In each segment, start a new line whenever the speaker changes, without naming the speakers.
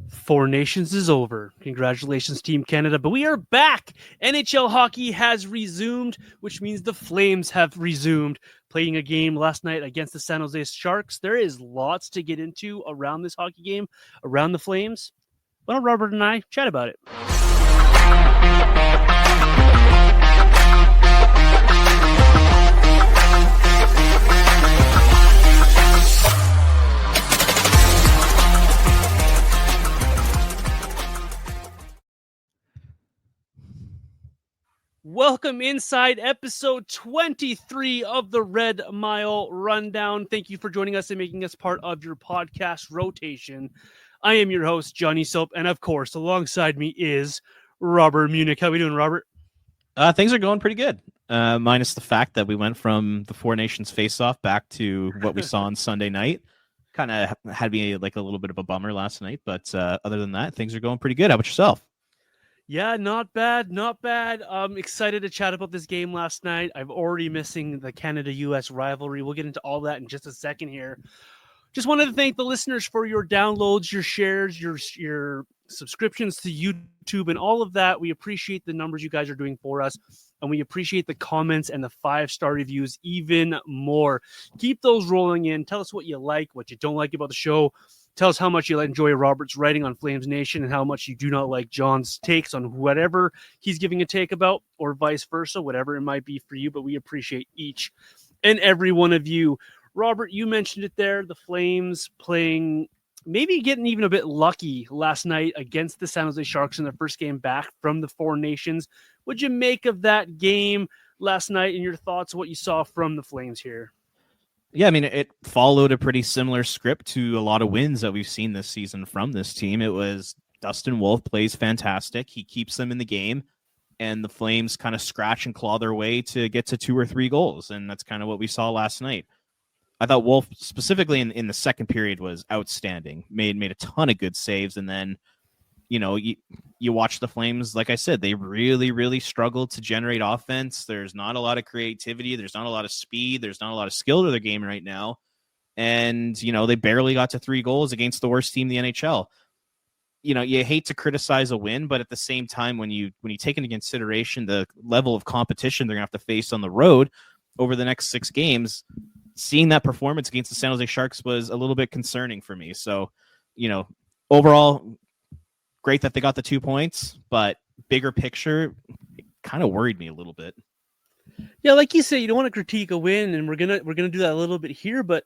Four Nations is over. Congratulations, Team Canada. But we are back. NHL hockey has resumed, which means the Flames have resumed playing a game last night against the San Jose Sharks. There is lots to get into around this hockey game, around the Flames. Why don't Robert and I chat about it? Welcome inside episode 23 of the Red Mile Rundown. Thank you for joining us and making us part of your podcast rotation. I am your host, Johnny Soap, and of course, alongside me is Robert Munich. How are we doing, Robert?
Things are going pretty good, minus the fact that we went from the Four Nations face-off back to what we saw on Sunday night. Kind of had me like a little bit of a bummer last night, but other than that, things are going pretty good. How about yourself?
Yeah, not bad, not bad. Excited to chat about this game last night. I'm already missing the Canada-US rivalry. We'll get into all that in just a second here. Just wanted to thank the listeners for your downloads, your shares, your subscriptions to YouTube, and all of that. We appreciate the numbers you guys are doing for us, and we appreciate the comments and the 5-star reviews even more. Keep those rolling in. Tell us what you like, what you don't like about the show. Tell us how much you enjoy Robert's writing on Flames Nation and how much you do not like John's takes on whatever he's giving a take about, or vice versa, whatever it might be for you. But we appreciate each and every one of you. Robert, you mentioned it there, the Flames playing, maybe getting even a bit lucky last night against the San Jose Sharks in their first game back from the Four Nations. What'd you make of that game last night and your thoughts, what you saw from the Flames here?
Yeah, I mean, it followed a pretty similar script to a lot of wins that we've seen this season from this team. It was Dustin Wolf plays fantastic. He keeps them in the game, and the Flames kind of scratch and claw their way to get to 2 or 3 goals, and that's kind of what we saw last night. I thought Wolf, specifically in the second period, was outstanding. Made a ton of good saves, and then, you know, you watch the Flames, like I said, they really, really struggled to generate offense. There's not a lot of creativity. There's not a lot of speed. There's not a lot of skill to their game right now. And, you know, they barely got to 3 goals against the worst team in the NHL. You know, you hate to criticize a win, but at the same time, when you take into consideration the level of competition they're going to have to face on the road over the next 6 games, seeing that performance against the San Jose Sharks was a little bit concerning for me. So, you know, overall, great that they got the 2 points, but bigger picture, it kind of worried me a little bit.
Yeah, like you say, you don't want to critique a win, and we're gonna do that a little bit here. But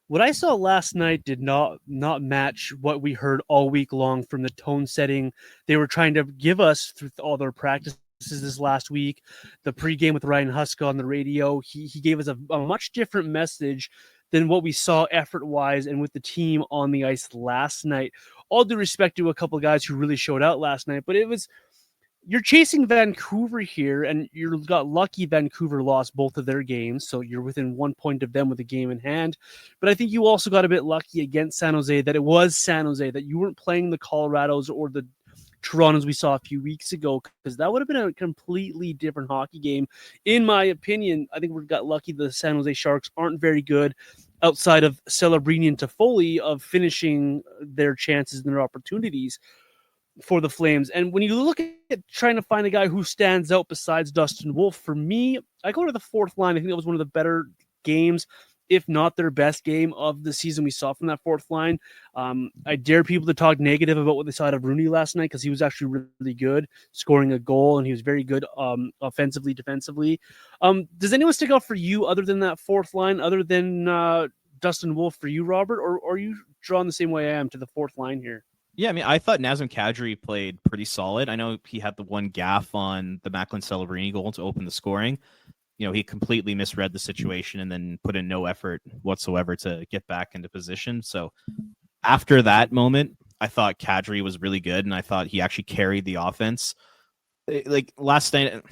what I saw last night did not match what we heard all week long from the tone setting they were trying to give us through all their practices this last week. The pregame with Ryan Huska on the radio, he gave us a much different message than what we saw effort-wise and with the team on the ice last night. All due respect to a couple of guys who really showed out last night, but you're chasing Vancouver here, and you got lucky Vancouver lost both of their games, so you're within 1 point of them with a game in hand. But I think you also got a bit lucky against San Jose that it was San Jose, that you weren't playing the Colorados or the Torontos we saw a few weeks ago, because that would have been a completely different hockey game. In my opinion, I think we got lucky the San Jose Sharks aren't very good outside of Celebrini and Toffoli of finishing their chances and their opportunities for the Flames. And when you look at trying to find a guy who stands out besides Dustin Wolf, for me, I go to the fourth line. I think that was one of the better games, if not their best game of the season we saw from that fourth line. I dare people to talk negative about what they saw out of Rooney last night, because he was actually really good, scoring a goal, and he was very good offensively, defensively. Does anyone stick out for you other than that fourth line, other than Dustin Wolf for you, Robert? Or are you drawn the same way I am to the fourth line here?
Yeah, I mean, I thought Nazem Kadri played pretty solid. I know he had the one gaffe on the Macklin Celebrini goal to open the scoring. You know, he completely misread the situation and then put in no effort whatsoever to get back into position. So after that moment, I thought Kadri was really good, and I thought he actually carried the offense. Like last night,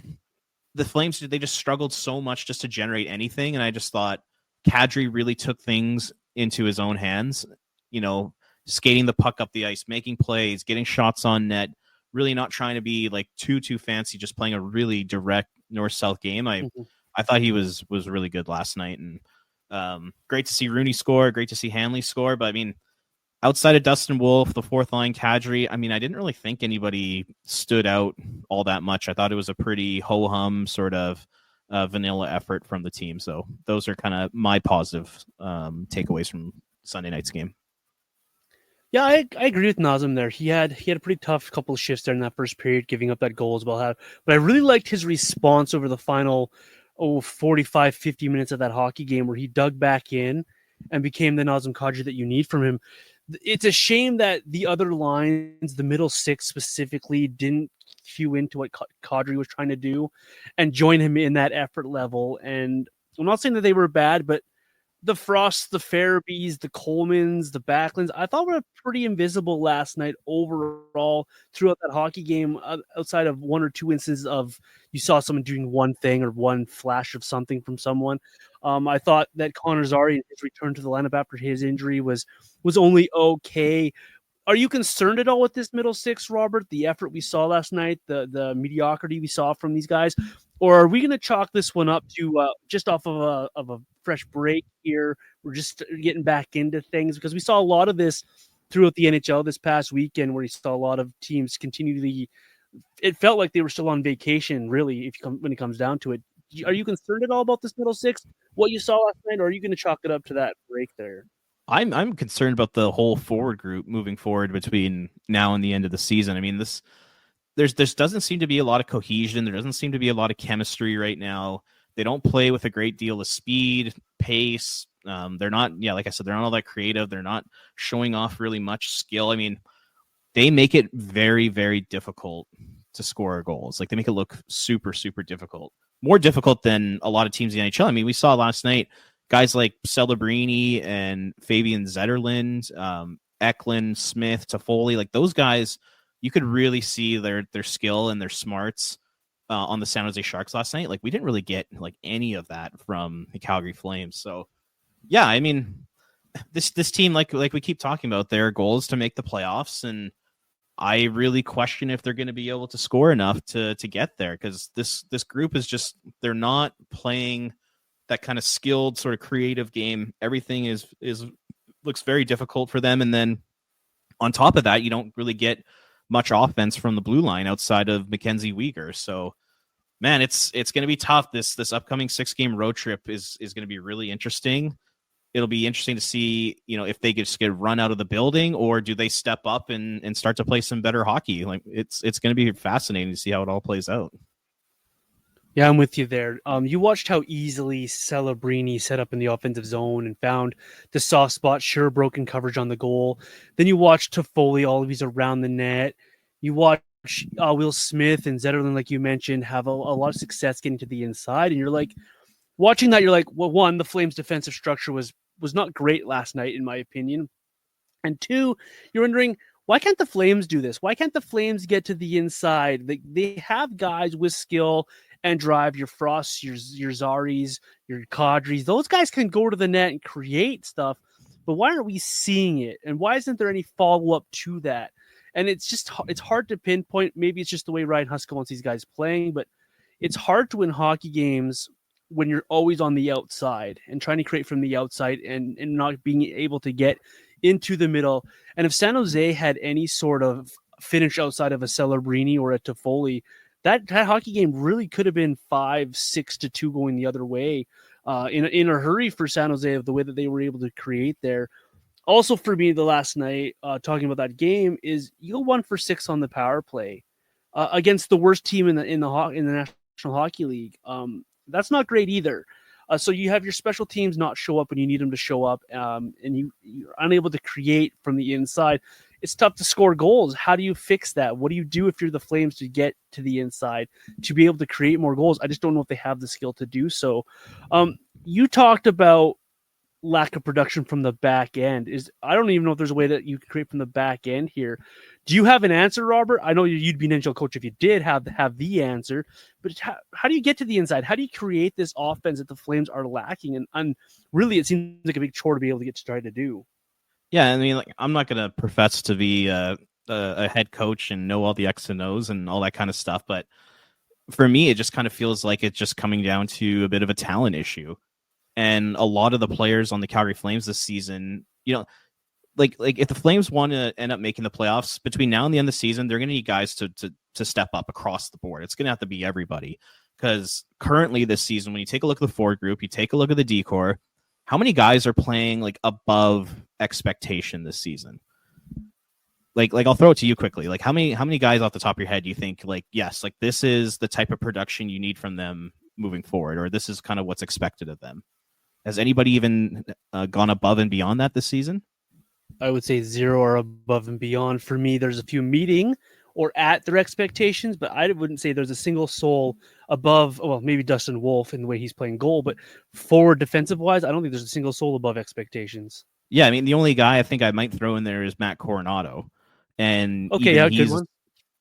the Flames, they just struggled so much just to generate anything, and I just thought Kadri really took things into his own hands, you know, skating the puck up the ice, making plays, getting shots on net, really not trying to be like too fancy, just playing a really direct north-south game. I thought he was really good last night, and great to see Rooney score, great to see Hanley score. But I mean, outside of Dustin Wolf, the fourth line, Kadri, I mean, I didn't really think anybody stood out all that much. I thought it was a pretty ho-hum sort of vanilla effort from the team. So those are kind of my positive takeaways from Sunday night's game.
Yeah, I agree with Nazem there. He had a pretty tough couple of shifts there in that first period, giving up that goal as well. But I really liked his response over the final 45, 50 minutes of that hockey game where he dug back in and became the Nazem Kadri that you need from him. It's a shame that the other lines, the middle six specifically, didn't cue into what Kadri was trying to do and join him in that effort level. And I'm not saying that they were bad, but the Frosts, the Farabees, the Colemans, the Backlands, I thought were pretty invisible last night overall throughout that hockey game, outside of one or two instances of you saw someone doing one thing or one flash of something from someone. I thought that Connor Zary, his return to the lineup after his injury, was only okay. Are you concerned at all with this middle six, Robert? The effort we saw last night, the mediocrity we saw from these guys, or are we going to chalk this one up to just off of a fresh break here? We're just getting back into things because we saw a lot of this throughout the NHL this past weekend, where you saw a lot of teams continually. It felt like they were still on vacation, really, when it comes down to it. Are you concerned at all about this middle six? What you saw last night, or are you going to chalk it up to that break there?
I'm concerned about the whole forward group moving forward between now and the end of the season. I mean, there's doesn't seem to be a lot of cohesion. There doesn't seem to be a lot of chemistry right now. They don't play with a great deal of speed, pace. They're not, like I said, they're not all that creative. They're not showing off really much skill. I mean, they make it very, very difficult to score goals. Like, they make it look super, super difficult. More difficult than a lot of teams in the NHL. I mean, we saw last night guys like Celebrini and Fabian Zetterlund, Eklund, Smith, Toffoli, like those guys, you could really see their skill and their smarts on the San Jose Sharks last night. Like, we didn't really get like any of that from the Calgary Flames. So yeah, I mean, this team, like we keep talking about, their goal is to make the playoffs, and I really question if they're going to be able to score enough to get there, because this group is just, they're not playing that kind of skilled sort of creative game. Everything is looks very difficult for them. And then on top of that, you don't really get much offense from the blue line outside of Mackenzie Weegar. So man, it's going to be tough. This upcoming 6-game road trip is going to be really interesting. It'll be interesting to see, if they just get run out of the building, or do they step up and start to play some better hockey. Like, it's going to be fascinating to see how it all plays out.
Yeah, I'm with you there. You watched how easily Celebrini set up in the offensive zone and found the soft spot, sure, broken coverage on the goal. Then you watch Toffoli, all of these around the net. You watch Will Smith and Zetterlund, like you mentioned, have a lot of success getting to the inside. And you're like, watching that, you're like, well, one, the Flames' defensive structure was not great last night, in my opinion. And two, you're wondering, why can't the Flames do this? Why can't the Flames get to the inside? They have guys with skill and drive. Your Frosts, your Zaris, your Kadris. Those guys can go to the net and create stuff. But why aren't we seeing it? And why isn't there any follow-up to that? And it's hard to pinpoint. Maybe it's just the way Ryan Huska wants these guys playing, but it's hard to win hockey games when you're always on the outside and trying to create from the outside and not being able to get into the middle. And if San Jose had any sort of finish outside of a Celebrini or a Toffoli, that hockey game really could have been 5-6-2 going the other way in a hurry for San Jose, of the way that they were able to create there. Also, for me, the last night, talking about that game, is you go 1 for 6 on the power play against the worst team in the National Hockey League. That's not great either. So you have your special teams not show up when you need them to show up, and you're unable to create from the inside. It's tough to score goals. How do you fix that? What do you do if you're the Flames to get to the inside to be able to create more goals? I just don't know if they have the skill to do so. You talked about lack of production from the back end. I don't even know if there's a way that you can create from the back end here. Do you have an answer, Robert? I know you'd be an NHL coach if you did have the answer, but how do you get to the inside? How do you create this offense that the Flames are lacking? And really, it seems like a big chore to be able to get to try to do.
Yeah, I mean, I'm not going to profess to be a head coach and know all the X and O's and all that kind of stuff, but for me, it just kind of feels like it's just coming down to a bit of a talent issue. And a lot of the players on the Calgary Flames this season, like if the Flames want to end up making the playoffs between now and the end of the season, they're going to need guys to step up across the board. It's going to have to be everybody, because currently this season, when you take a look at the forward group, you take a look at the decor, how many guys are playing like above expectation this season? Like I'll throw it to you quickly. Like how many guys off the top of your head do you think, like, yes, like this is the type of production you need from them moving forward, or this is kind of what's expected of them? Has anybody even gone above and beyond that this season?
I would say 0 or above and beyond. For me, there's a few meeting or at their expectations, but I wouldn't say there's a single soul above. Well, maybe Dustin Wolf in the way he's playing goal, but forward defensive wise, I don't think there's a single soul above expectations.
Yeah, I mean, the only guy I think I might throw in there is Matt Coronado. And
okay, yeah, good one.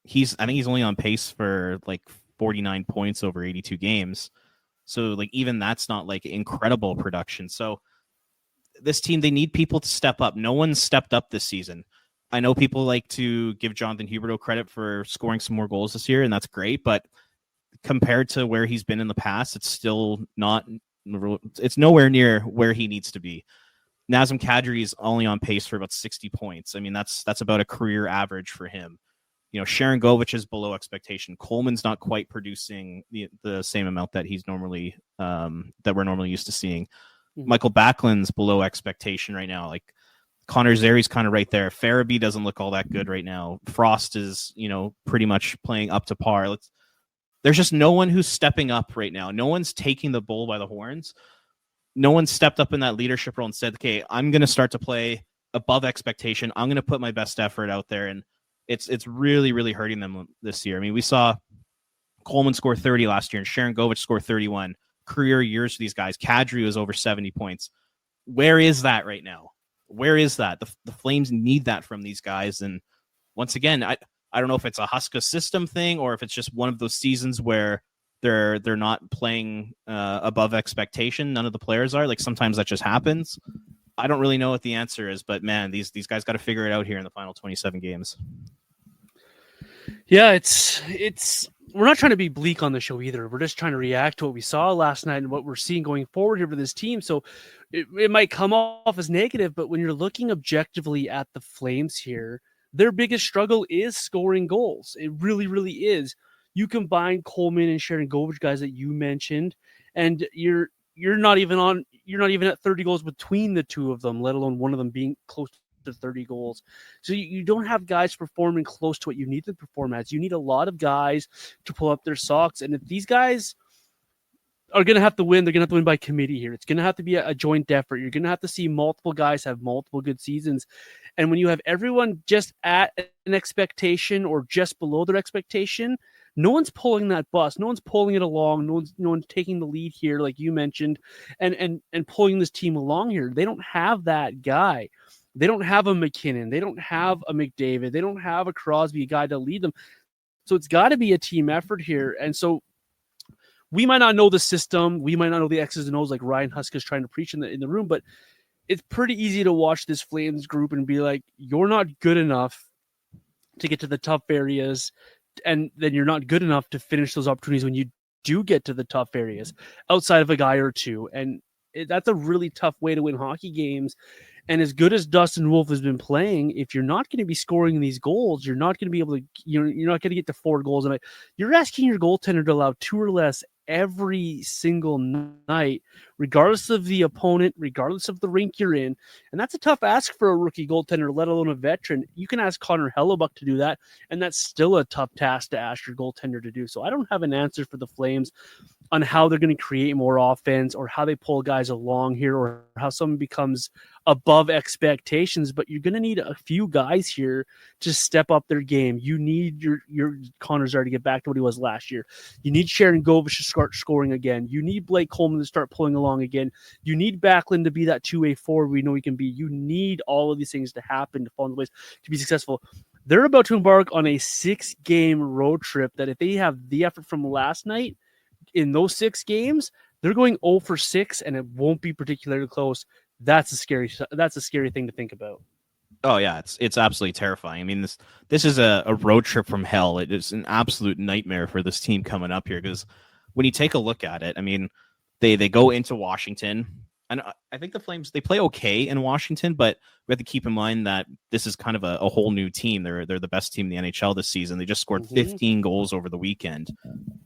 I think he's only on pace for like 49 points over 82 games. So like even that's not like incredible production. So this team, they need people to step up. No one's stepped up this season. I know people like to give Jonathan Huberdeau credit for scoring some more goals this year, and that's great. But compared to where he's been in the past, it's still not. It's nowhere near where he needs to be. Nazem Kadri is only on pace for about 60 points. I mean, that's about a career average for him. You know, Sharon Govich is below expectation. Coleman's not quite producing the same amount that he's normally that we're normally used to seeing. Mm-hmm. Michael Backlund's below expectation right now. Like Connor Zeri's kind of right there. Farabee doesn't look all that good right now. Frost is, you know, pretty much playing up to par. There's just no one who's stepping up right now. No one's taking the bull by the horns. No one stepped up in that leadership role and said, okay, I'm going to start to play above expectation. I'm going to put my best effort out there. And it's really, really hurting them this year. I mean, we saw Coleman score 30 last year and Sharon Govich score 31. Career years for these guys. Kadri was over 70 points. Where is that right now? Where is that? The Flames need that from these guys. And once again, I don't know if it's a Huska system thing or if it's just one of those seasons where they're not playing above expectation. None of the players are. Like sometimes that just happens. I don't really know what the answer is, but man, these guys got to figure it out here in the final 27 games.
Yeah, it's we're not trying to be bleak on the show either. We're just trying to react to what we saw last night and what we're seeing going forward here for this team. So it might come off as negative, but when you're looking objectively at the Flames here, their biggest struggle is scoring goals. It really, really is. You combine Coleman and Sharon Govich, guys that you mentioned, and you're not even at 30 goals between the two of them, let alone one of them being close to 30 goals. So you don't have guys performing close to what you need to perform as. You need a lot of guys to pull up their socks. And if these guys are going to have to win, they're going to have to win by committee here. It's going to have to be a joint effort. You're going to have to see multiple guys have multiple good seasons. And when you have everyone just at an expectation or just below their expectation, no one's pulling that bus. No one's pulling it along. No one's taking the lead here, like you mentioned, and pulling this team along here. They don't have that guy. They don't have a McKinnon. They don't have a McDavid. They don't have a Crosby, a guy to lead them. So it's got to be a team effort here. And so we might not know the system. We might not know the X's and O's like Ryan Huska is trying to preach in the room, but it's pretty easy to watch this Flames group and be like, you're not good enough to get to the tough areas, and then you're not good enough to finish those opportunities when you do get to the tough areas outside of a guy or two. And that's a really tough way to win hockey games. And as good as Dustin Wolf has been playing, if you're not going to be scoring these goals, you're not going to be able to, you're not going to get to 4 goals a night. You're asking your goaltender to allow 2 or less every single night, regardless of the opponent, regardless of the rink you're in. And that's a tough ask for a rookie goaltender, let alone a veteran. You can ask Connor Hellebuck to do that, and that's still a tough task to ask your goaltender to do. So I don't have an answer for the Flames on how they're going to create more offense or how they pull guys along here or how someone becomes above expectations, but you're going to need a few guys here to step up their game. You need your Connor Zary to get back to what he was last year. You need Sharon Govich to start scoring again. You need Blake Coleman to start pulling along again. You need Backlund to be that 2-way forward we know he can be. You need all of these things to happen to fall into place to be successful. They're about to embark on a 6-game road trip that if they have the effort from last night in those 6 games, they're going 0 for 6 and it won't be particularly close. That's a scary thing to think about.
Oh yeah, it's absolutely terrifying. I mean, this is a road trip from hell. It is an absolute nightmare for this team coming up here because when you take a look at it, I mean, they go into Washington. And I think the Flames, they play okay in Washington, but we have to keep in mind that this is kind of a whole new team. They're the best team in the NHL this season. They just scored 15 goals over the weekend.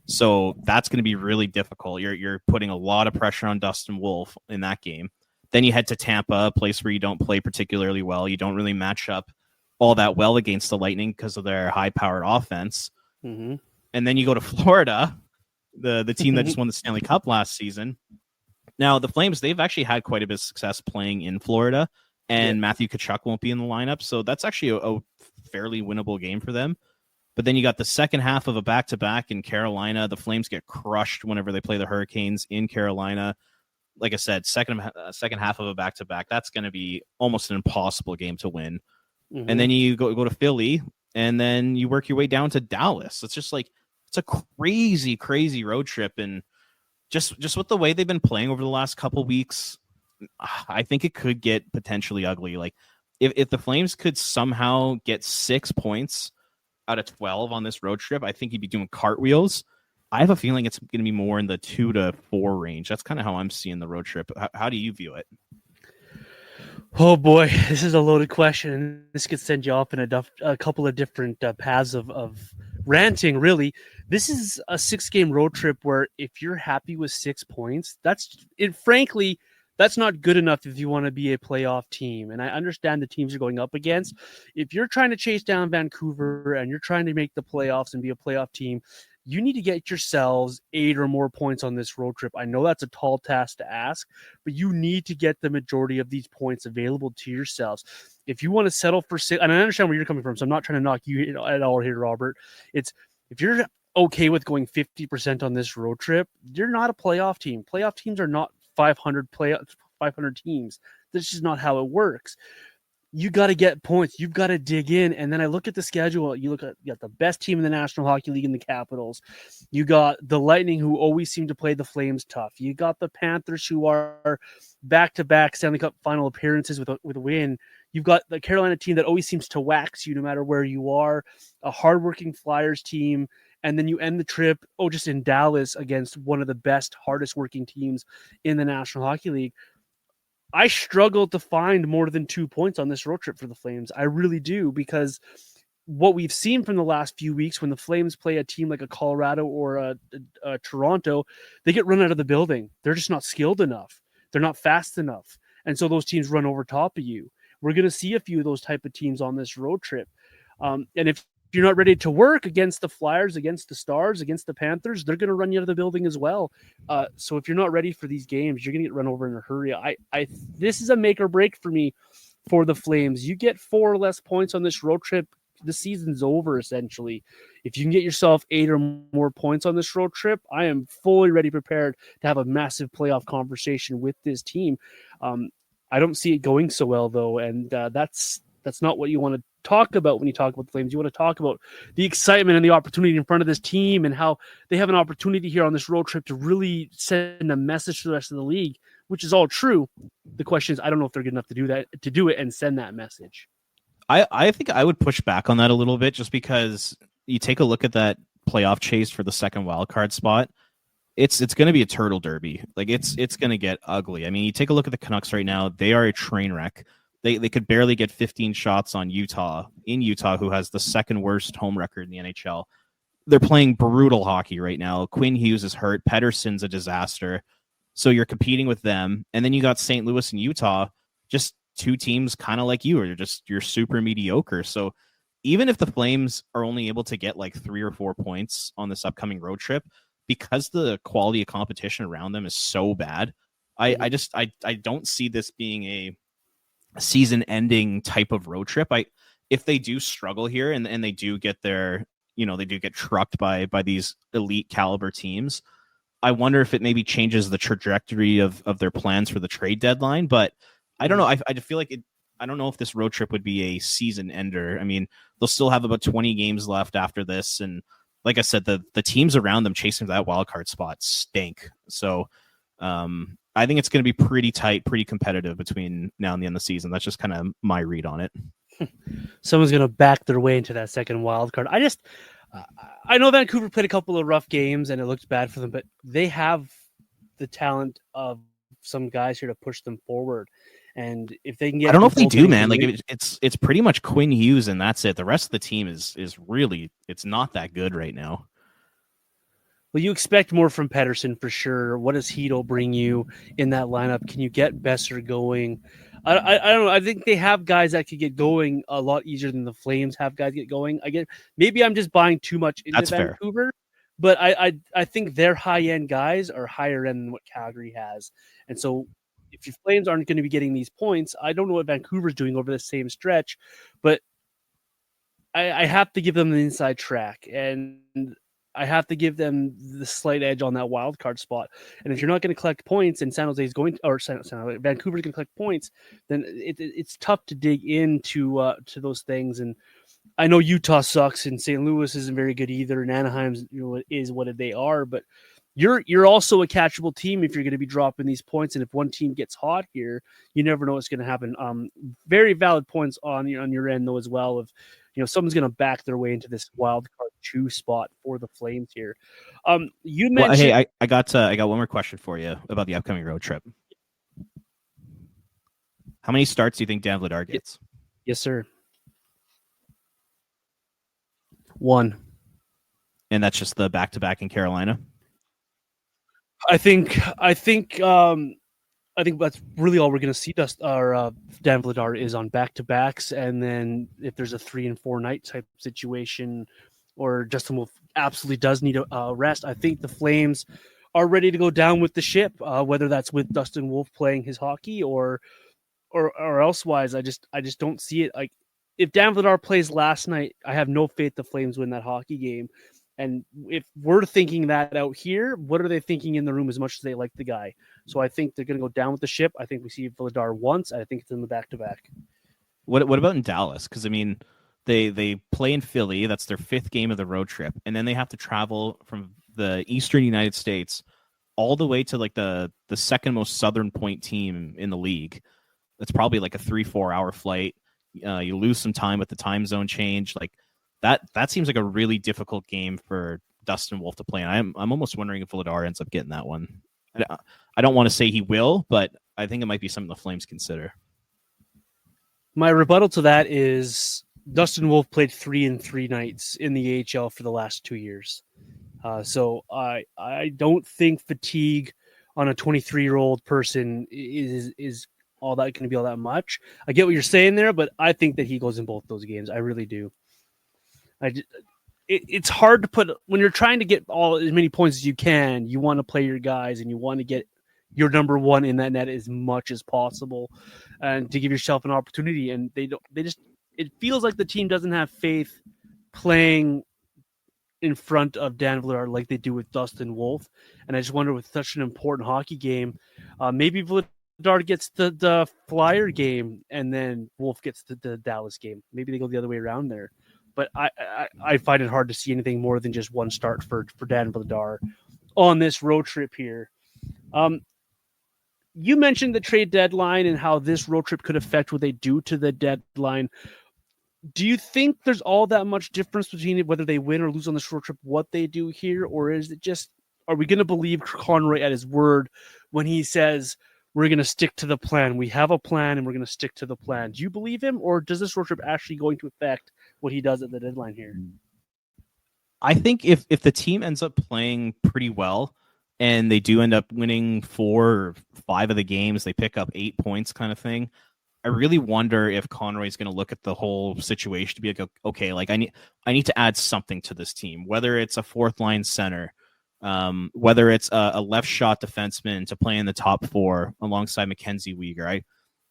So that's going to be really difficult. You're putting a lot of pressure on Dustin Wolf in that game. Then you head to Tampa, a place where you don't play particularly well. You don't really match up all that well against the Lightning because of their high-powered offense.
Mm-hmm.
And then you go to Florida, the team that just won the Stanley Cup last season. Now, the Flames, they've actually had quite a bit of success playing in Florida, and Matthew Tkachuk won't be in the lineup. So that's actually a fairly winnable game for them. But then you got the second half of a back-to-back in Carolina. The Flames get crushed whenever they play the Hurricanes in Carolina. Like I said, second half of a back-to-back. That's going to be almost an impossible game to win. Mm-hmm. And then you go to Philly, and then you work your way down to Dallas. It's just like, it's a crazy, crazy road trip. And just with the way they've been playing over the last couple weeks, I think it could get potentially ugly. Like if the Flames could somehow get 6 points out of 12 on this road trip, I think you'd be doing cartwheels. I have a feeling it's going to be more in the 2 to 4 range. That's kind of how I'm seeing the road trip. How do you view it?
Oh boy, this is a loaded question. This could send you off in a couple of different paths of ranting, really. This is a 6-game road trip where if you're happy with 6 points, frankly, that's not good enough if you want to be a playoff team. And I understand the teams you're going up against. If you're trying to chase down Vancouver and you're trying to make the playoffs and be a playoff team, you need to get yourselves 8 or more points on this road trip. I know that's a tall task to ask, but you need to get the majority of these points available to yourselves. If you want to settle for 6, and I understand where you're coming from, so I'm not trying to knock you at all here, Robert. It's if you're okay with going 50% on this road trip, you're not a playoff team. Playoff teams are not 500 teams. This is not how it works. You got to get points. You've got to dig in. And then I look at the schedule. You got the best team in the National Hockey League in the Capitals. You got the Lightning, who always seem to play the Flames tough. You got the Panthers, who are back-to-back Stanley Cup final appearances with a win. You've got the Carolina team that always seems to wax you no matter where you are. A hardworking Flyers team. And then you end the trip, just in Dallas against one of the best, hardest-working teams in the National Hockey League. I struggle to find more than 2 points on this road trip for the Flames. I really do, because what we've seen from the last few weeks when the Flames play a team like a Colorado or a Toronto, they get run out of the building. They're just not skilled enough. They're not fast enough. And so those teams run over top of you. We're going to see a few of those type of teams on this road trip. And if you're not ready to work against the Flyers, against the Stars, against the Panthers, they're going to run you out of the building as well. So if you're not ready for these games, you're going to get run over in a hurry. This is a make or break for me for the Flames. You get 4 or less points on this road trip, the season's over, essentially. If you can get yourself 8 or more points on this road trip, I am fully ready, prepared to have a massive playoff conversation with this team. I don't see it going so well, though, and that's not what you want to talk about when you talk about the Flames. You want to talk about the excitement and the opportunity in front of this team and how they have an opportunity here on this road trip to really send a message to the rest of the league, which is all true. The question is, I don't know if they're good enough to do it and send that message.
I think I would push back on that a little bit, just because you take a look at that playoff chase for the second wild card spot. It's going to be a turtle derby. Like it's going to get ugly. I mean, you take a look at the Canucks right now. They are a train wreck. They could barely get 15 shots on Utah, who has the second worst home record in the NHL. They're playing brutal hockey right now. Quinn Hughes is hurt. Pettersson's a disaster. So you're competing with them. And then you got St. Louis and Utah, just 2 teams kind of like you, or you're super mediocre. So even if the Flames are only able to get like 3 or 4 points on this upcoming road trip, because the quality of competition around them is so bad, I don't see this being a season-ending type of road trip. If they do struggle here and they do get they do get trucked by these elite caliber teams, I wonder if it maybe changes the trajectory of their plans for the trade deadline. But I don't know. I feel like I don't know if this road trip would be a season ender. I mean, they'll still have about 20 games left after this, and like I said, the teams around them chasing that wild card spot stink. So I think it's going to be pretty tight, pretty competitive between now and the end of the season. That's just kind of my read on it.
Someone's going to back their way into that second wild card. I know Vancouver played a couple of rough games and it looked bad for them, but they have the talent of some guys here to push them forward. And if they can get,
I don't know if they do, man. Like it's pretty much Quinn Hughes and that's it. The rest of the team is really, it's not that good right now.
Well, you expect more from Pedersen for sure. What does Hedo bring you in that lineup? Can you get Besser going? I don't know. I think they have guys that could get going a lot easier than the Flames have guys get going. Maybe I'm just buying too much into
That's
Vancouver,
fair.
but I think their high end guys are higher end than what Calgary has, and so if your Flames aren't going to be getting these points, I don't know what Vancouver's doing over the same stretch, but I have to give them the inside track, and I have to give them the slight edge on that wild card spot. And if you're not going to collect points, and San Jose is going, or Vancouver's going to collect points, then it's tough to dig into to those things. And I know Utah sucks, and St. Louis isn't very good either, and Anaheim's is what they are. But you're also a catchable team if you're going to be dropping these points. And if one team gets hot here, you never know what's going to happen. Very valid points on your end though as well. Of someone's going to back their way into this wild card 2 spot for the Flames here. You mentioned.
Well, hey, I got one more question for you about the upcoming road trip. How many starts do you think Dan Vladar gets?
Yes, sir. 1.
And that's just the back-to-back in Carolina?
I think that's really all we're going to see. Dan Vladar is on back-to-backs, and then if there's a 3 and 4 night type situation, or Justin Wolf absolutely does need a rest, I think the Flames are ready to go down with the ship. Whether that's with Dustin Wolf playing his hockey or elsewise, I just don't see it. Like if Dan Vladar plays last night, I have no faith the Flames win that hockey game. And if we're thinking that out here, what are they thinking in the room as much as they like the guy? So I think they're going to go down with the ship. I think we see Vladar once. I think it's in the back-to-back.
What about in Dallas? Because, I mean, they play in Philly. That's their 5th game of the road trip. And then they have to travel from the eastern United States all the way to like the second most southern point team in the league. It's probably like a 3-4 hour flight. You lose some time with the time zone change. Like, that seems like a really difficult game for Dustin Wolf to play. And I'm almost wondering if Vladar ends up getting that one. I don't want to say he will, but I think it might be something the Flames consider.
My rebuttal to that is Dustin Wolf played 3 and 3 nights in the AHL for the last 2 years. So I don't think fatigue on a 23-year-old person is all that going to be all that much. I get what you're saying there, but I think that he goes in both those games. I really do. It's hard to put when you're trying to get as many points as you can. You want to play your guys and you want to get your number one in that net as much as possible, and to give yourself an opportunity. And it feels like the team doesn't have faith playing in front of Dan Vladar like they do with Dustin Wolf. And I just wonder, with such an important hockey game, maybe Vladar gets the Flyer game and then Wolf gets the Dallas game. Maybe they go the other way around there. But I find it hard to see anything more than just one start for Dan Vladar on this road trip here. You mentioned the trade deadline and how this road trip could affect what they do to the deadline. Do you think there's all that much difference between whether they win or lose on this road trip, what they do here? Or is it just, are we going to believe Conroy at his word when he says, we're going to stick to the plan? We have a plan and we're going to stick to the plan. Do you believe him, or does this road trip actually going to affect what he does at the deadline here?
I think if the team ends up playing pretty well and they do end up winning 4 or 5 of the games, they pick up 8 points kind of thing, I really wonder if Conroy's going to look at the whole situation to be like, okay, like I need to add something to this team, whether it's a 4th line center, whether it's a left shot defenseman to play in the top 4 alongside Mackenzie Weegar.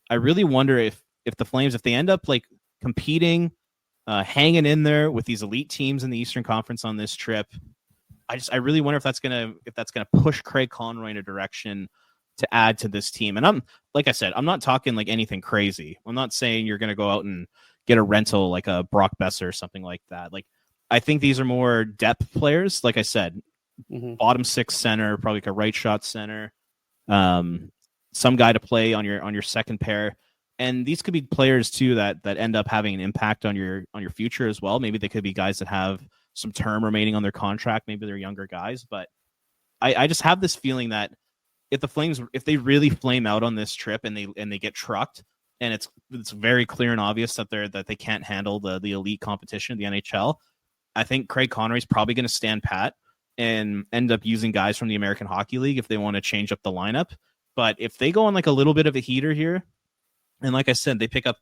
I really wonder if the Flames, if they end up like competing, hanging in there with these elite teams in the Eastern Conference on this trip, I really wonder if that's gonna push Craig Conroy in a direction to add to this team. And like I said, I'm not talking like anything crazy. I'm not saying you're gonna go out and get a rental like a Brock Besser or something like that. Like, I think these are more depth players. Like I said, bottom 6 center, probably like a right shot center, some guy to play on your second pair. And these could be players too that end up having an impact on your future as well. Maybe they could be guys that have some term remaining on their contract. Maybe they're younger guys, but I just have this feeling that if they really flame out on this trip and they get trucked, and it's very clear and obvious that they can't handle the elite competition of the NHL, I think Craig Conroy's probably going to stand pat and end up using guys from the American Hockey League if they want to change up the lineup. But if they go on like a little bit of a heater here, and like I said, they pick up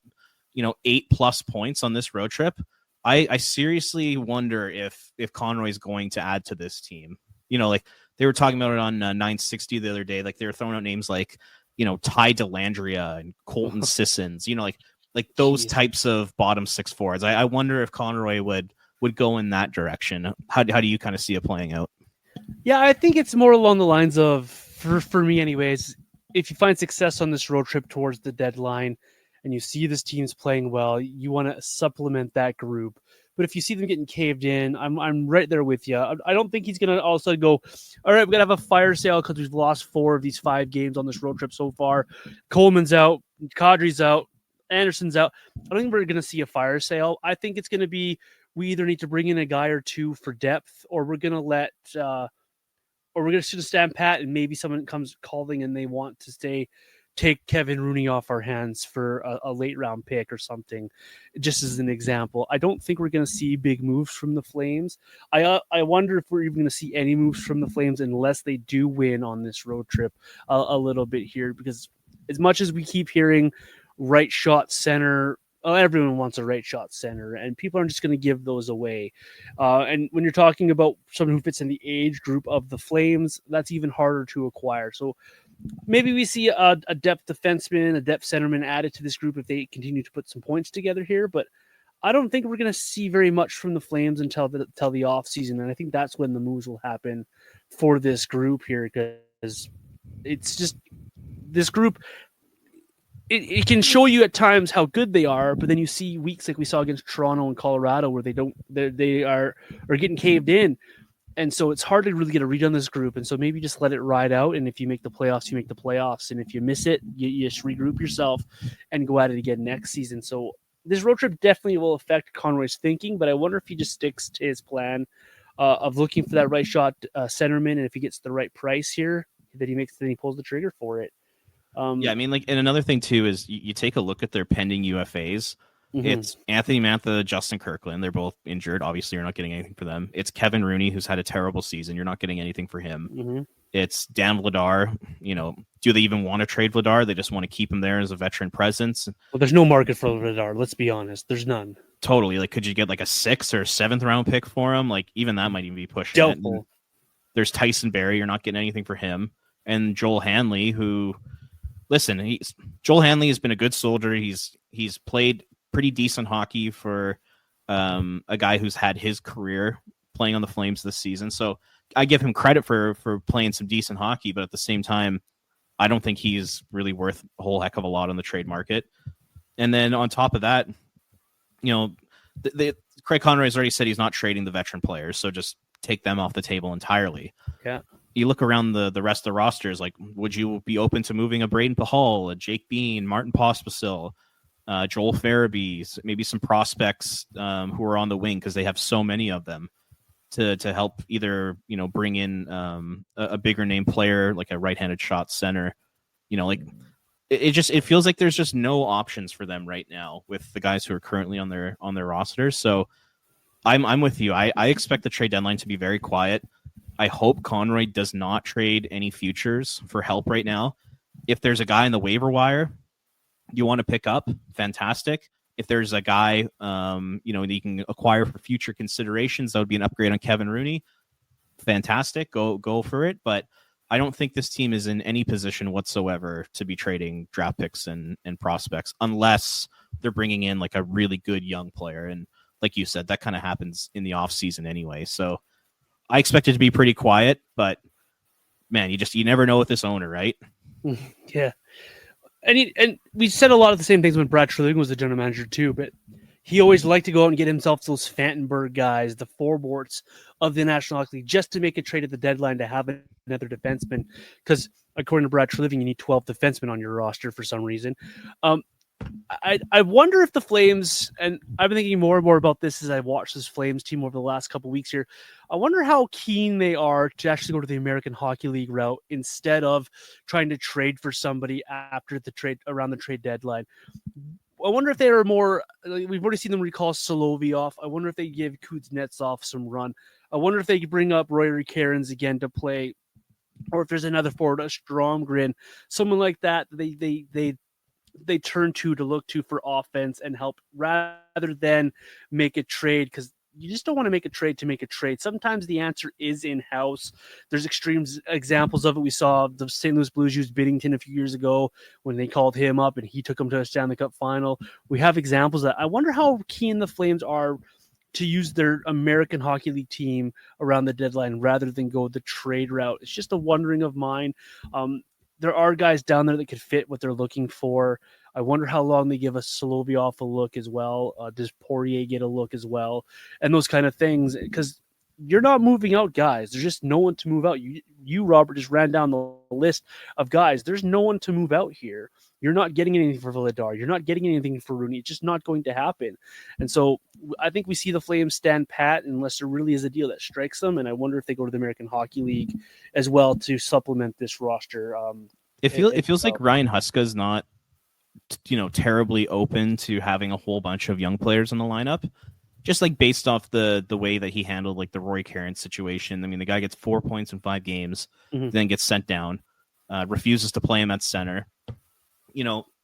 8+ points on this road trip, I seriously wonder if Conroy's going to add to this team. Like they were talking about it on 960 the other day. Like they were throwing out names like, Ty Dellandrea and Colton Sissons, like those types of bottom six forwards. I wonder if Conroy would go in that direction. How do you kind of see it playing out?
Yeah, I think it's more along the lines of, for me anyways, if you find success on this road trip towards the deadline and you see this team's playing well, you want to supplement that group. But if you see them getting caved in, I'm right there with you. I don't think he's going to also go, all right, we're going to have a fire sale because we've lost 4 of these 5 games on this road trip so far. Coleman's out, Kadri's out, Anderson's out. I don't think we're going to see a fire sale. I think it's going to be, we either need to bring in a guy or two for depth, or we're going to let or we're going to stand pat and maybe someone comes calling and they want to take Kevin Rooney off our hands for a late round pick or something, just as an example. I don't think we're going to see big moves from the Flames. I wonder if we're even going to see any moves from the Flames unless they do win on this road trip a little bit here, because as much as we keep hearing right shot center, everyone wants a right shot center, and people aren't just going to give those away. And when you're talking about someone who fits in the age group of the Flames, that's even harder to acquire. So maybe we see a depth defenseman, a depth centerman added to this group if they continue to put some points together here. But I don't think we're going to see very much from the Flames until the offseason. And I think that's when the moves will happen for this group here, because it's just this group. It can show you at times how good they are, but then you see weeks like we saw against Toronto and Colorado where they are getting caved in. And so it's hard to really get a read on this group. And so maybe just let it ride out. And if you make the playoffs, you make the playoffs. And if you miss it, you just regroup yourself and go at it again next season. So this road trip definitely will affect Conroy's thinking, but I wonder if he just sticks to his plan of looking for that right shot centerman. And if he gets the right price here, then he pulls the trigger for it.
Yeah, I mean, like, and another thing too is you take a look at their pending UFAs. Mm-hmm. It's Anthony Mantha, Justin Kirkland. They're both injured. Obviously, you're not getting anything for them. It's Kevin Rooney, who's had a terrible season. You're not getting anything for him. Mm-hmm. It's Dan Vladar. Do they even want to trade Vladar? They just want to keep him there as a veteran presence.
Well, there's no market for Vladar. Let's be honest. There's none.
Totally. Like, could you get like a 6th or 7th round pick for him? Like, even that might even be pushing
doubtful.
It. There's Tyson Barrie. You're not getting anything for him. And Joel Hanley, who, listen, Joel Hanley has been a good soldier. He's played pretty decent hockey for a guy who's had his career playing on the Flames this season. So I give him credit for playing some decent hockey, but at the same time, I don't think he's really worth a whole heck of a lot on the trade market. And then on top of that, Craig Conroy has already said he's not trading the veteran players, so just take them off the table entirely.
Yeah.
You look around the rest of the rosters, like, would you be open to moving a Braden Pahal, a Jake Bean, Martin Pospisil, Joel Farabee, maybe some prospects who are on the wing because they have so many of them to help either bring in a bigger name player like a right-handed shot center. It feels like there's just no options for them right now with the guys who are currently on their rosters. So I'm with you. I expect the trade deadline to be very quiet. I hope Conroy does not trade any futures for help right now. If there's a guy in the waiver wire you want to pick up, fantastic. If there's a guy, that you can acquire for future considerations, that would be an upgrade on Kevin Rooney. Fantastic. Go for it. But I don't think this team is in any position whatsoever to be trading draft picks and prospects unless they're bringing in like a really good young player. And like you said, that kind of happens in the off season anyway. So I expect it to be pretty quiet, but man, you never know with this owner, right?
Yeah. And we said a lot of the same things when Brad Treliving was the general manager too, but he always liked to go out and get himself those Fantenberg guys, the forwards of the National Hockey League, just to make a trade at the deadline to have another defenseman. Because according to Brad Treliving, you need 12 defensemen on your roster for some reason. I wonder if the Flames, and I've been thinking more and more about this as I watched this Flames team over the last couple of weeks here. I wonder how keen they are to actually go to the American Hockey League route instead of trying to trade for somebody after the trade around the trade deadline. I wonder if they are more. We've already seen them recall Solovyov. I wonder if they give Kuznetsov some run. I wonder if they could bring up Rory Cairns again to play, or if there's another forward, a Stromgren, someone like that. They turn to look to for offense and help rather than make a trade, because you just don't want to make a trade to make a trade. Sometimes the answer is in-house. There's extreme examples of it. We saw the St. Louis Blues use Binnington a few years ago when they called him up and he took them to a Stanley Cup final. We have examples that I wonder how keen the Flames are to use their American Hockey League team around the deadline rather than go the trade route. It's just a wondering of mine. There are guys down there that could fit what they're looking for. I wonder how long they give us Solovyov a look as well. Does Poirier get a look as well? And those kind of things, because you're not moving out guys. There's just no one to move out. You, Robert, just ran down the list of guys. There's no one to move out here. You're not getting anything for Villadar. You're not getting anything for Rooney. It's just not going to happen. And so I think we see the Flames stand pat unless there really is a deal that strikes them. And I wonder if they go to the American Hockey League as well to supplement this roster.
It feels like Ryan Huska is not, terribly open to having a whole bunch of young players in the lineup. Just like based off the way that he handled like the Roy Cairns situation. I mean, the guy gets 4 points in 5 games, then gets sent down, refuses to play him at center.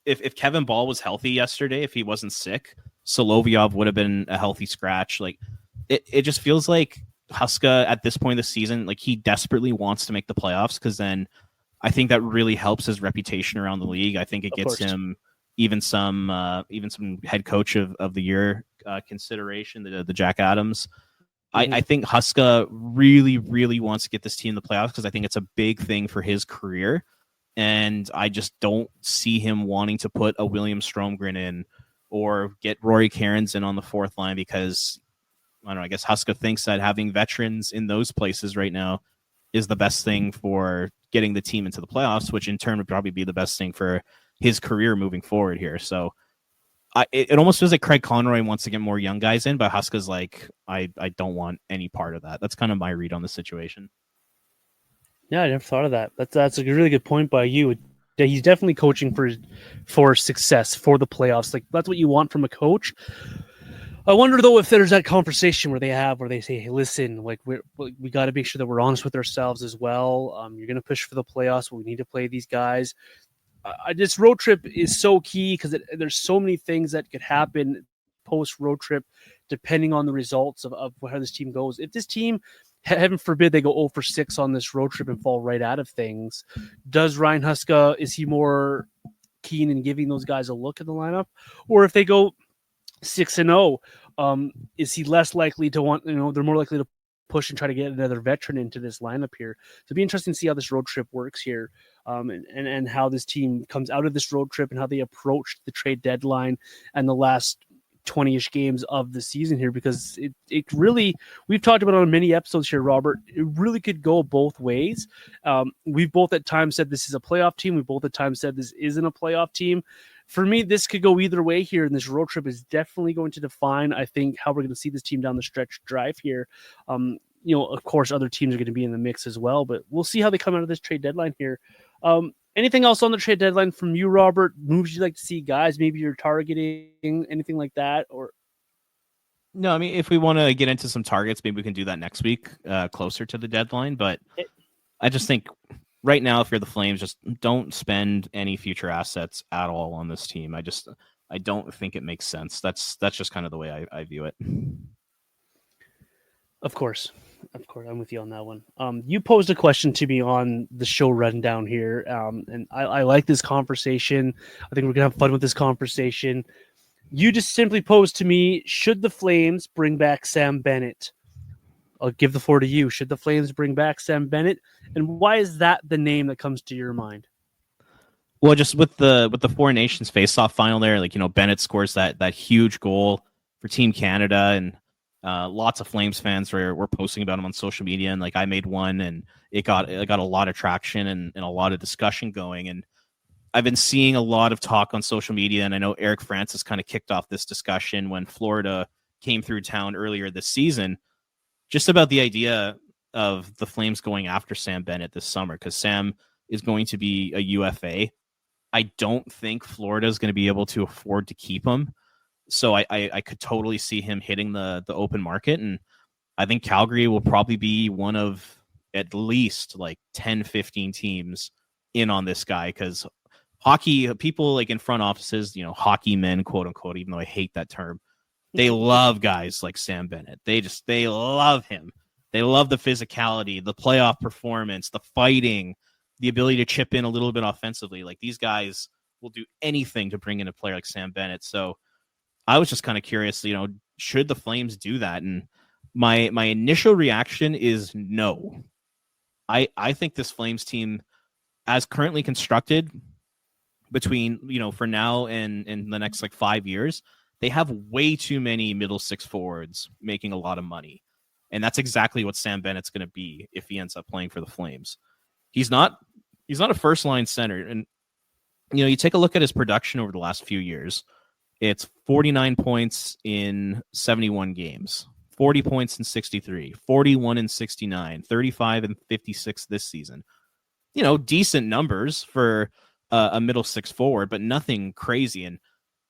If Kevin Ball was healthy yesterday, if he wasn't sick, Solovyov would have been a healthy scratch. Like it just feels like Huska at this point of the season, like he desperately wants to make the playoffs, because then I think that really helps his reputation around the league. I think it gets him even some head coach of the year consideration, the Jack Adams. I think Huska really, really wants to get this team in the playoffs because I think it's a big thing for his career. And I just don't see him wanting to put a William Stromgren in or get Rory Cairns in on the fourth line because, I don't know, I guess Huska thinks that having veterans in those places right now is the best thing for getting the team into the playoffs, which in turn would probably be the best thing for his career moving forward here. So it almost feels like Craig Conroy wants to get more young guys in, but Huska's like, I don't want any part of that. That's kind of my read on the situation.
Yeah, I never thought of that. That's a really good point by you. He's definitely coaching for success, for the playoffs. Like that's what you want from a coach. I wonder though if there's that conversation where they say, "Hey, listen, like we got to make sure that we're honest with ourselves as well. You're going to push for the playoffs, but we need to play these guys." This road trip is so key because there's so many things that could happen post road trip, depending on the results of how this team goes. If this team, heaven forbid, they go 0 for 6 on this road trip and fall right out of things, does Ryan Huska, is he more keen in giving those guys a look at the lineup? Or if they go 6-0, is he less likely to want, they're more likely to push and try to get another veteran into this lineup here. So it'd be interesting to see how this road trip works here, and how this team comes out of this road trip and how they approach the trade deadline and the last 20-ish games of the season here, because it really, we've talked about it on many episodes here, Robert, it really could go both ways. We've both at times said this is a playoff team. We both at times said this isn't a playoff team. For me, this could go either way here, and this road trip is definitely going to define, I think, how we're going to see this team down the stretch drive here. Of course, other teams are going to be in the mix as well, but we'll see how they come out of this trade deadline here. Anything else on the trade deadline from you, Robert? Moves you'd like to see, guys? Maybe you're targeting anything like that, or
no? I mean, if we want to get into some targets, maybe we can do that next week, closer to the deadline. But I just think right now, if you're the Flames, just don't spend any future assets at all on this team. I don't think it makes sense. That's just kind of the way I view it.
Of course, I'm with you on that one. You posed a question to me on the show rundown here, and I like this conversation. I think we're gonna have fun with this conversation. You just simply posed to me: should the Flames bring back Sam Bennett? I'll give the floor to you. Should the Flames bring back Sam Bennett, and why is that the name that comes to your mind?
Well, just with the Four Nations face-off final there, Bennett scores that huge goal for Team Canada, and lots of Flames fans were posting about him on social media, and I made one, and it got a lot of traction and a lot of discussion going. And I've been seeing a lot of talk on social media, and I know Eric Francis kind of kicked off this discussion when Florida came through town earlier this season, just about the idea of the Flames going after Sam Bennett this summer, because Sam is going to be a UFA. I don't think Florida is going to be able to afford to keep him. So I could totally see him hitting the open market. And I think Calgary will probably be one of at least like 10, 15 teams in on this guy, because hockey people like in front offices, hockey men, quote unquote, even though I hate that term, they love guys like Sam Bennett. They love him. They love the physicality, the playoff performance, the fighting, the ability to chip in a little bit offensively. Like, these guys will do anything to bring in a player like Sam Bennett. So I was just kind of curious, should the Flames do that? And my initial reaction is no. I think this Flames team, as currently constructed, between for now and the next like 5 years, they have way too many middle six forwards making a lot of money, and that's exactly what Sam Bennett's going to be if he ends up playing for the Flames. He's not a first line center, and you take a look at his production over the last few years. It's 49 points in 71 games, 40 points in 63, 41 in 69, 35 and 56 this season. Decent numbers for a middle six forward, but nothing crazy. And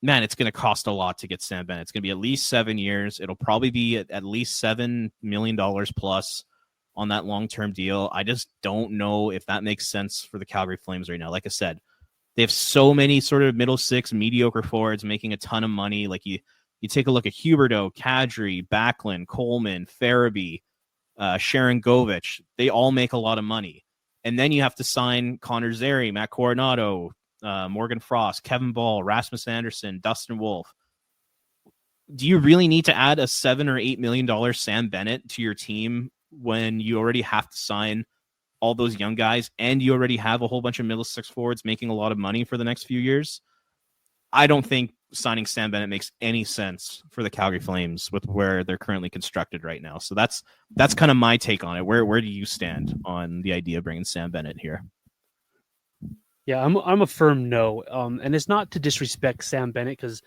man, it's going to cost a lot to get Sam Bennett. It's going to be at least 7 years. It'll probably be at least $7 million plus on that long-term deal. I just don't know if that makes sense for the Calgary Flames right now. Like I said, they have so many sort of middle six mediocre forwards making a ton of money. Like you take a look at Huberdeau, Kadri, Backlund, Coleman, Farabee, Sharon Govich. They all make a lot of money. And then you have to sign Connor Zary, Matt Coronado, Morgan Frost, Kevin Ball, Rasmus Anderson, Dustin Wolf. Do you really need to add a $7 or $8 million Sam Bennett to your team when you already have to sign all those young guys and you already have a whole bunch of middle six forwards making a lot of money for the next few years? I don't think signing Sam Bennett makes any sense for the Calgary Flames with where they're currently constructed right now. So that's kind of my take on it. Where do you stand on the idea of bringing Sam Bennett here?
Yeah, I'm a firm no. And it's not to disrespect Sam Bennett, because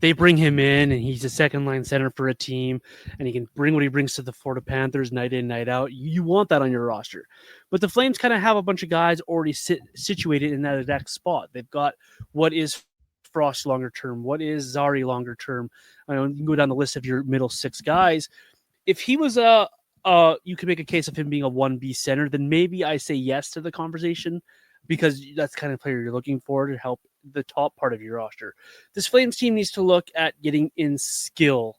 they bring him in and he's a second line center for a team, and he can bring what he brings to the Florida Panthers night in, night out. You want that on your roster. But the Flames kind of have a bunch of guys already situated in that exact spot. They've got what is Frost longer term, what is Zary longer term. You can go down the list of your middle six guys. If he was you could make a case of him being a 1B center, then maybe I say yes to the conversation, because that's the kind of player you're looking for to help the top part of your roster. This Flames team needs to look at getting in skill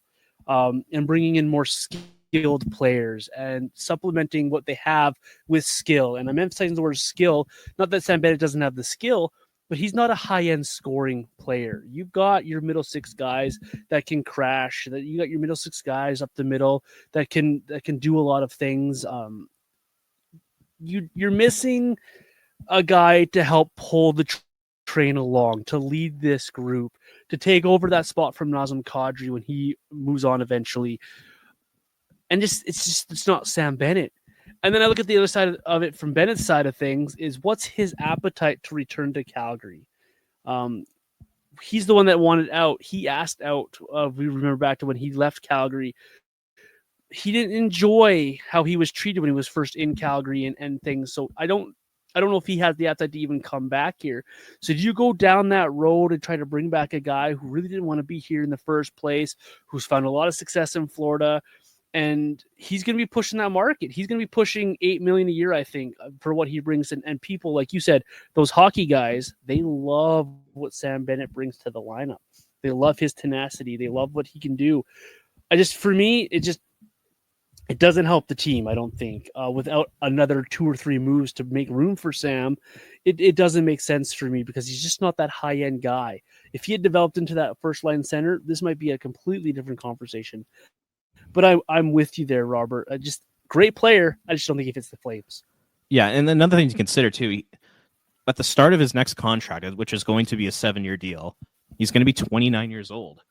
and bringing in more skilled players and supplementing what they have with skill. And I'm emphasizing the word skill, not that Sam Bennett doesn't have the skill, but he's not a high-end scoring player. You've got your middle six guys that can crash. That you got your middle six guys up the middle that can do a lot of things. You're missing a guy to help pull the train along, to lead this group, to take over that spot from Nazem Kadri when he moves on eventually. And it's not Sam Bennett. And then I look at the other side of it from Bennett's side of things, is what's his appetite to return to Calgary? He's the one that wanted out. He asked out. We remember back to when he left Calgary. He didn't enjoy how he was treated when he was first in Calgary and things. So I don't know if he has the appetite to even come back here. So do you go down that road and try to bring back a guy who really didn't want to be here in the first place, who's found a lot of success in Florida, and he's going to be pushing that market? He's going to be pushing $8 million a year, I think, for what he brings. And people, like you said, those hockey guys, they love what Sam Bennett brings to the lineup. They love his tenacity. They love what he can do. For me, it doesn't help the team, I don't think. Without another 2 or 3 moves to make room for Sam, it doesn't make sense for me, because he's just not that high-end guy. If he had developed into that first-line center, this might be a completely different conversation. But I'm with you there, Robert. Just great player. I just don't think he fits the Flames.
Yeah, and another thing to consider, too, at the start of his next contract, which is going to be a 7-year deal, he's going to be 29 years old.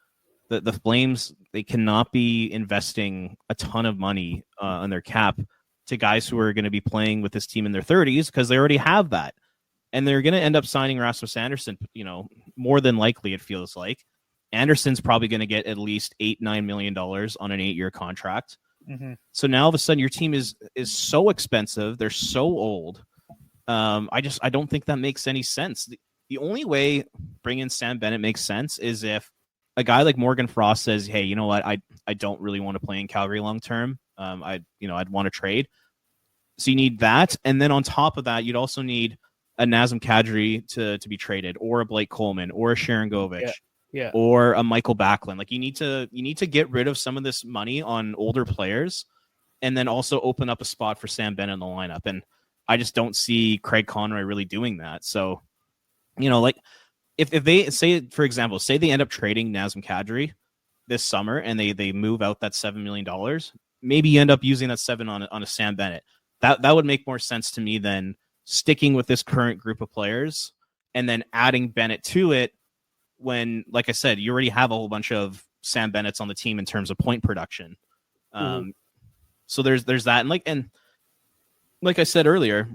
The Flames, they cannot be investing a ton of money on their cap to guys who are going to be playing with this team in their 30s, because they already have that. and they're going to end up signing Rasmus Anderson. More than likely, it feels like Anderson's probably going to get at least $8-9 million on an 8-year contract.
Mm-hmm.
So now all of a sudden your team is so expensive. They're so old. I don't think that makes any sense. The only way bringing Sam Bennett makes sense is if a guy like Morgan Frost says, "Hey, you know what? I don't really want to play in Calgary long term. I'd want to trade." So you need that, and then on top of that, you'd also need a Nazem Kadri to be traded, or a Blake Coleman, or a Sharon Govich, or a Michael Backlund. Like you need to get rid of some of this money on older players, and then also open up a spot for Sam Bennett in the lineup. And I just don't see Craig Conroy really doing that. So, like if they say, for example, say they end up trading Nazem Kadri this summer and they move out that $7 million, maybe you end up using that 7 on a Sam Bennett. That would make more sense to me than sticking with this current group of players and then adding Bennett to it when, like I said, you already have a whole bunch of Sam Bennett's on the team in terms of point production. So there's that. And like I said earlier,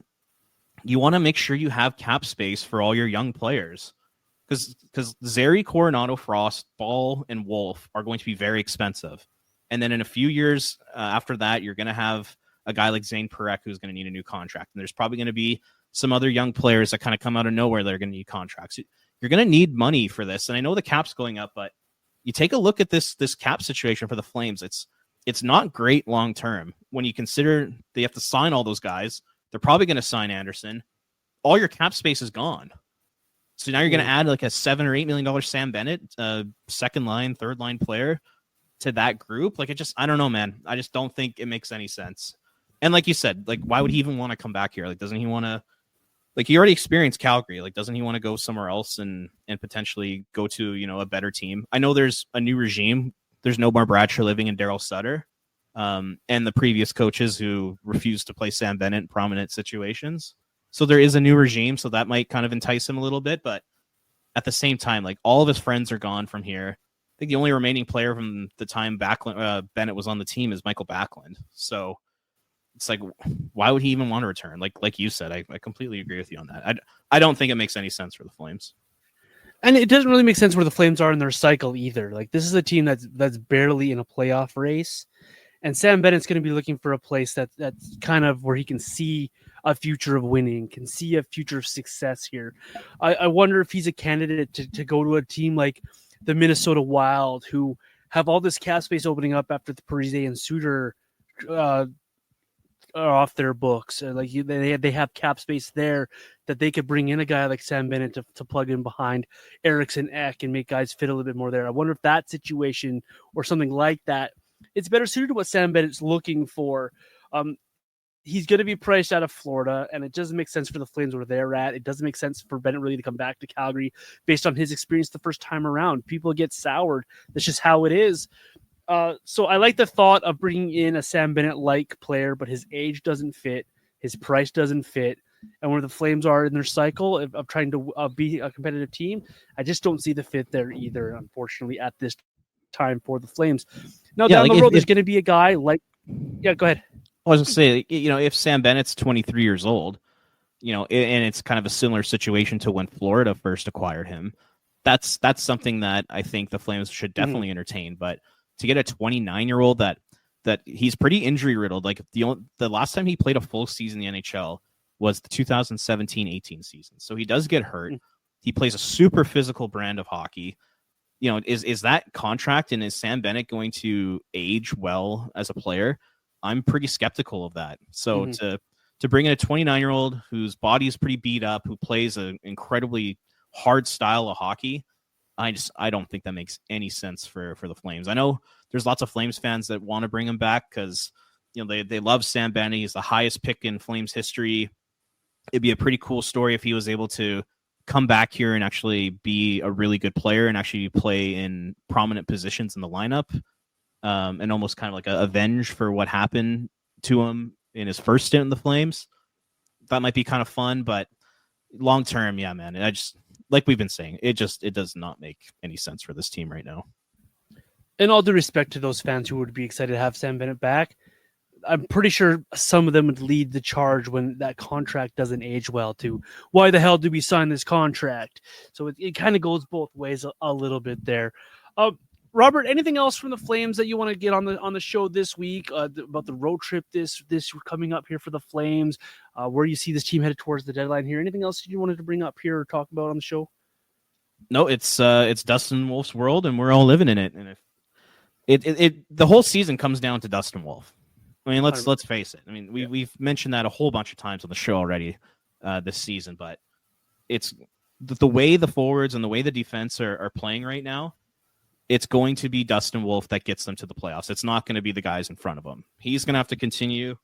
you want to make sure you have cap space for all your young players because Zary, Coronado, Frost, Ball, and Wolf are going to be very expensive. And then in a few years after that, you're going to have a guy like Zane Parekh who's going to need a new contract. And there's probably going to be some other young players that kind of come out of nowhere that are going to need contracts. You're going to need money for this. And I know the cap's going up, but you take a look at this cap situation for the Flames. It's not great long term when you consider they have to sign all those guys. They're probably going to sign Anderson. All your cap space is gone. So now you're going to add like a $7 or $8 million Sam Bennett, second line, third line player to that group. Like I don't know, man. I just don't think it makes any sense. And like you said, like why would he even want to come back here? Like doesn't he want to? Like he already experienced Calgary. Like doesn't he want to go somewhere else and potentially go to a better team? I know there's a new regime. There's no more Bradshaw living in Daryl Sutter, and the previous coaches who refused to play Sam Bennett in prominent situations. So there is a new regime, so that might kind of entice him a little bit. But at the same time, like all of his friends are gone from here. I think the only remaining player from the time Bennett was on the team is Michael Backlund. So it's like, why would he even want to return? Like you said, I completely agree with you on that. I don't think it makes any sense for the Flames.
And it doesn't really make sense where the Flames are in their cycle either. Like this is a team that's barely in a playoff race. And Sam Bennett's going to be looking for a place that's kind of where he can see a future of winning, can see a future of success here. I wonder if he's a candidate to go to a team like the Minnesota Wild, who have all this cap space opening up after the Parise and Suter are off their books. Like they have cap space there that they could bring in a guy like Sam Bennett to plug in behind Eriksson Ek and make guys fit a little bit more there. I wonder if that situation or something like that, it's better suited to what Sam Bennett's looking for. He's going to be priced out of Florida, and it doesn't make sense for the Flames where they're at. It doesn't make sense for Bennett really to come back to Calgary based on his experience the first time around. People get soured. That's just how it is. So I like the thought of bringing in a Sam Bennett-like player, but his age doesn't fit. His price doesn't fit. And where the Flames are in their cycle of trying to be a competitive team, I just don't see the fit there either, unfortunately, at this time for the Flames. Now, down the road, there's going to be a guy like... Yeah, go ahead.
I was going to say, if Sam Bennett's 23 years old, and it's kind of a similar situation to when Florida first acquired him, that's something that I think the Flames should definitely entertain. But to get a 29-year-old that he's pretty injury riddled, like the last time he played a full season in the NHL was the 2017-18 season. So he does get hurt. He plays a super physical brand of hockey. Is that contract and is Sam Bennett going to age well as a player? I'm pretty skeptical of that. So to bring in a 29-year-old whose body is pretty beat up, who plays an incredibly hard style of hockey, I don't think that makes any sense for the Flames. I know there's lots of Flames fans that want to bring him back because they love Sam Bennett. He's the highest pick in Flames history. It'd be a pretty cool story if he was able to come back here and actually be a really good player and actually play in prominent positions in the lineup. And almost kind of like a avenge for what happened to him in his first stint in the Flames. That might be kind of fun, but long term, yeah, man. I just, like we've been saying, it does not make any sense for this team right now.
And all due respect to those fans who would be excited to have Sam Bennett back, I'm pretty sure some of them would lead the charge when that contract doesn't age well to why the hell did we sign this contract? So it kind of goes both ways a little bit there. Robert, anything else from the Flames that you want to get on the show this week about the road trip this coming up here for the Flames, where you see this team headed towards the deadline here? Anything else you wanted to bring up here or talk about on the show?
No, it's Dustin Wolf's world, and we're all living in it. And if the whole season comes down to Dustin Wolf. I mean, let's face it. I mean, we've mentioned that a whole bunch of times on the show already this season, but it's the way the forwards and the way the defense are playing right now. It's going to be Dustin Wolf that gets them to the playoffs. It's not going to be the guys in front of him. He's going to have to continue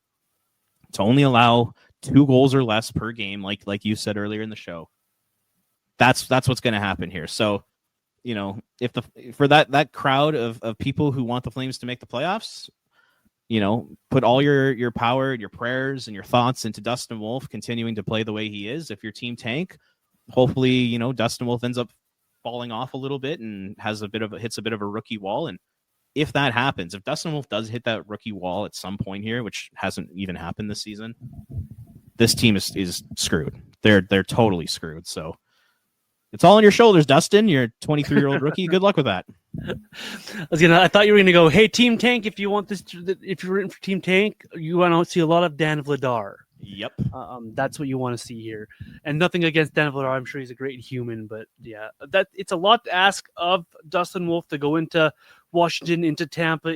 to only allow 2 goals or less per game, like you said earlier in the show. That's what's going to happen here. So, you know, if for that crowd of people who want the Flames to make the playoffs, you know, put all your power, your prayers, and your thoughts into Dustin Wolf continuing to play the way he is. If your team tank, hopefully, you know, Dustin Wolf ends up falling off a little bit and hits a bit of a rookie wall. And if that happens, if Dustin Wolf does hit that rookie wall at some point here, which hasn't even happened this season, this team is screwed. They're totally screwed. So it's all on your shoulders, Dustin. You're a 23-year-old rookie. Good luck with that.
I thought you were gonna go, hey, Team Tank, if you want this, if you're in for Team Tank, you want to see a lot of Dan Vladar.
Yep.
That's what you want to see here. And nothing against Dan Vladar. I'm sure he's a great human, but yeah, it's a lot to ask of Dustin Wolf to go into Washington, into Tampa,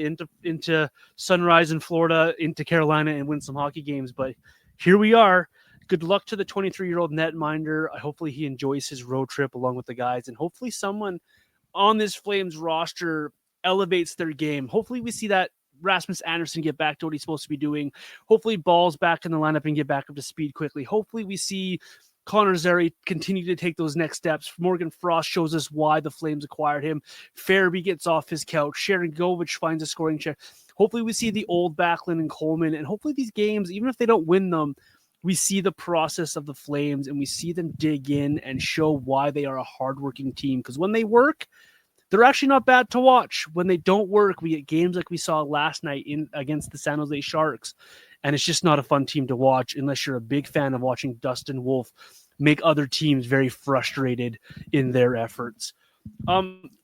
into Sunrise in Florida, into Carolina and win some hockey games. But here we are. Good luck to the 23-year-old netminder. Hopefully he enjoys his road trip along with the guys, and hopefully someone on this Flames roster elevates their game. Hopefully we see that Rasmus Anderson get back to what he's supposed to be doing. Hopefully Ball's back in the lineup and get back up to speed quickly. Hopefully we see Connor Zary continue to take those next steps. Morgan Frost shows us why the Flames acquired him. Farabee gets off his couch. Sharon Govich finds a scoring check. Hopefully we see the old Backlund and Coleman, and hopefully these games, even if they don't win them, we see the process of the Flames and we see them dig in and show why they are a hardworking team. Because when they work, they're actually not bad to watch. When they don't work, we get games like we saw last night against the San Jose Sharks. And it's just not a fun team to watch unless you're a big fan of watching Dustin Wolf make other teams very frustrated in their efforts.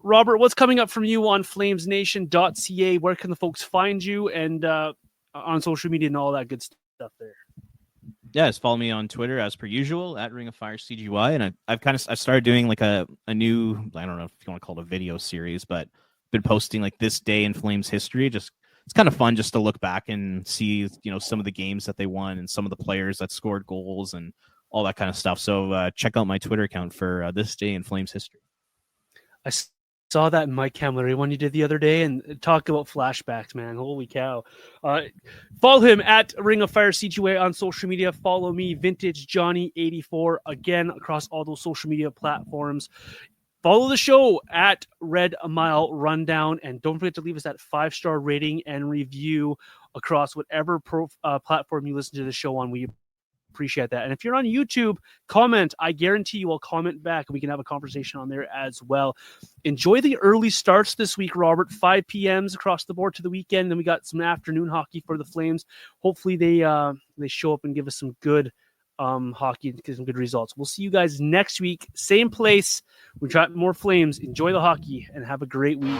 Robert, what's coming up from you on flamesnation.ca? Where can the folks find you and on social media and all that good stuff there?
Yeah, just follow me on Twitter as per usual at Ring of Fire CGY, and I've started doing like a new, I don't know if you want to call it a video series, but been posting like this day in Flames history. Just it's kind of fun just to look back and see, you know, some of the games that they won and some of the players that scored goals and all that kind of stuff. So check out my Twitter account for this day in Flames history.
I saw that Mike Camilleri one you did the other day, and talk about flashbacks, man. Holy cow. Follow him at Ring of Fire CGA on social media. Follow me, Vintage Johnny 84, again, across all those social media platforms. Follow the show at Red Mile Rundown, and don't forget to leave us that 5-star rating and review across whatever platform you listen to the show on. We appreciate that. And if you're on YouTube, comment. I guarantee you I'll comment back and we can have a conversation on there as well. Enjoy the early starts this week, Robert. 5 p.m.s across the board to the weekend. Then we got some afternoon hockey for the Flames. Hopefully they show up and give us some good hockey and get some good results. We'll see you guys next week. Same place. We got more Flames. Enjoy the hockey and have a great week.